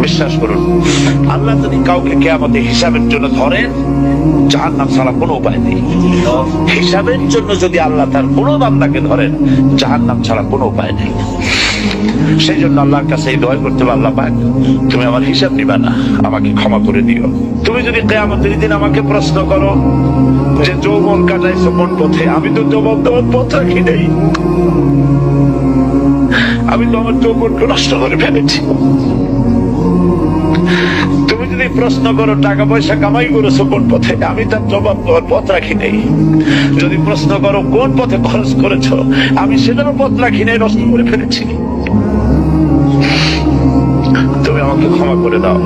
বিশ্বাস করুন, আল্লাহ যদি কাউকে কিয়ামতে হিসাবের জন্য ধরেন, জাহান্নাম ছাড়া কোনো উপায় নেই। হিসাবের জন্য যদি আল্লাহ তার কোনো বান্দাকে ধরেন, জাহান্নাম ছাড়া কোনো উপায় নেই। সেই জন্য আল্লাহর কাছে এই দোয়া করতে হবে, আল্লাহ পাক তুমি আমার হিসাব নিবা না, আমাকে ক্ষমা করে দিও। তুমি যদি কিয়ামতের দিন আমাকে প্রশ্ন করো যে যৌবন কাটাইছো কোন পথে, আমি তো যৌবন তোমার পথ রাখি নেই, আমি তো আমার যৌবনকে নষ্ট করে ফেলেছি। তুমি যদি প্রশ্ন করো টাকা পয়সা কামাই করেছো কোন পথে, আমি তার জবাব দেওয়ার পথ রাখি নেই। যদি প্রশ্ন করো কোন পথে খরচ করেছো, আমি সেটারও পথ রাখি নেই, নষ্ট করে ফেলেছি। তুমি আমাকে ক্ষমা করে দাও।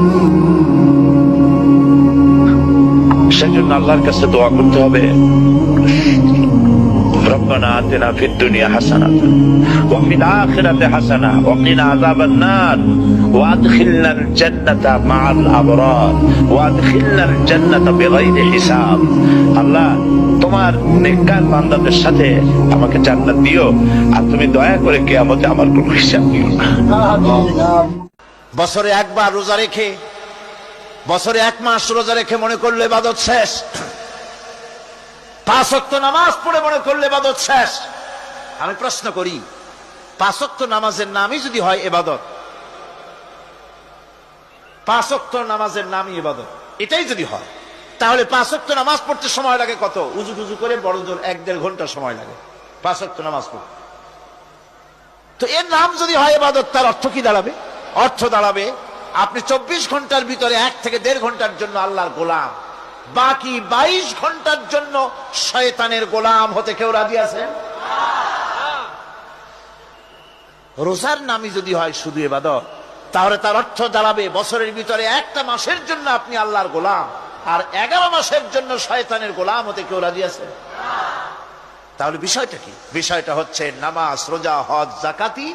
সেই জন্য আল্লাহর কাছে দোয়া করতে হবে, রব্বানা আতিনা ফিদ দুনিয়া হাসানাতান ওয়া ফিল আখিরাতি হাসানাহ ওয়া কিনা আযাবান নার ওয়া আদখিলনাল জান্নাতা মা'আল আবরার ওয়া আদখিলনাল জান্নাতা বিগাইরি হিসাব। আল্লাহ, তোমার নেককার বান্দাদের সাথে আমাকে জান্নাত দিও, আর তুমি দয়া করে কিয়ামতে আমার কোনো হিসাব নিও না। বছরে একবার রোজা রেখে, বছরে এক মাস রোজা রেখে মনে করলে ইবাদত শেষ। 5 ওয়াক্ত নামাজ পড়ে মনে করলে ইবাদত শেষ। আমি প্রশ্ন করি, 5 ওয়াক্ত নামাজের নামই যদি হয় ইবাদত, 5 ওয়াক্ত নামাজের নামই ইবাদত, এটাই যদি হয়, তাহলে 5 ওয়াক্ত নামাজ পড়তে সময় লাগে কত? উজু টুজু করে বড় জোর 1-1.5 ঘন্টা সময় লাগে 5 ওয়াক্ত নামাজ পড়তে। তো এর নাম যদি হয় ইবাদত, তার অর্থ কি দাঁড়াবে? অর্থ দাঁড়াবে আপনি 24 ঘন্টার ভিতরে 1 থেকে 1.5 ঘন্টার জন্য আল্লাহর গোলাম, বাকি 22 ঘন্টার জন্য শয়তানের গোলাম হতে কেউ রাজি আছেন? রোজার নামই যদি হয় শুধু ইবাদত, তাহলে তার অর্থ দাঁড়াবে বছরের ভিতরে একটা মাসের জন্য আপনি আল্লাহর গোলাম, আর 11 মাসের জন্য শয়তানের গোলাম হতে কেউ রাজি আছে? তাহলে বিষয়টা কি? বিষয়টা হচ্ছে নামাজ, রোজা, হজ, যাকাতি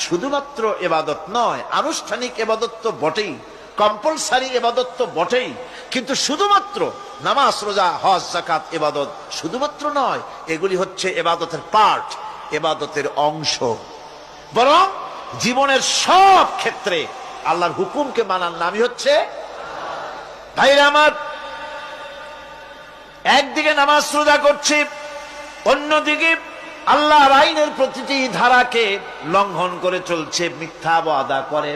শুধুমাত্র ইবাদত নয়, আনুষ্ঠানিক ইবাদত তো বটেই, কম্পালসারি ইবাদত তো বটেই, কিন্তু শুধুমাত্র নামাজ, রোজা, হজ, যাকাত ইবাদত শুধুমাত্র নয়, এগুলি হচ্ছে ইবাদতের পার্ট, ইবাদতের অংশ। বরং জীবনের সব ক্ষেত্রে আল্লাহর হুকুমকে মানার নামই হচ্ছে। ভাইরা আমার, একদিকে নামাজ রোজা করছি, অন্যদিকে আল্লাহর আইনের প্রতিটি ধারাকে লঙ্ঘন করে চলছে, মিথ্যা ওয়াদা করে।